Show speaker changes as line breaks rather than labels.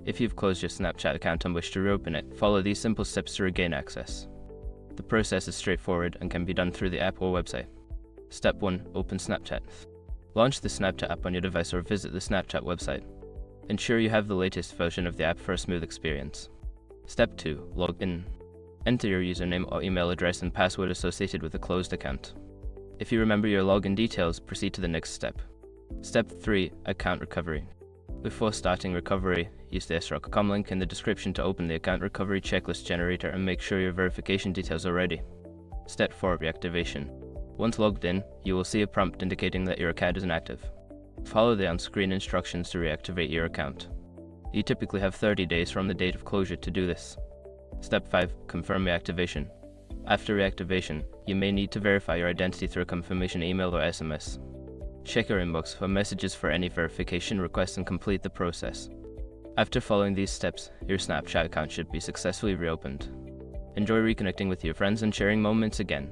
If you've closed your Snapchat account and wish to reopen it, follow these simple steps to regain access. The process is straightforward and can be done through the app or website. Step 1. Open Snapchat. Launch the Snapchat app on your device or visit the Snapchat website. Ensure you have the latest version of the app for a smooth experience. Step 2. Log in. Enter your username or email address and password associated with a closed account. If you remember your login details, proceed to the next step. Step 3. Account recovery. Before starting recovery, use the srock.com link in the description to open the account recovery checklist generator and make sure your verification details are ready. Step 4. Reactivation. Once logged in, you will see a prompt indicating that your account is inactive. Follow the on-screen instructions to reactivate your account. You typically have 30 days from the date of closure to do this. Step 5. Confirm reactivation. After reactivation, you may need to verify your identity through a confirmation email or SMS. Check your inbox for messages for any verification requests and complete the process. After following these steps, your Snapchat account should be successfully reopened. Enjoy reconnecting with your friends and sharing moments again.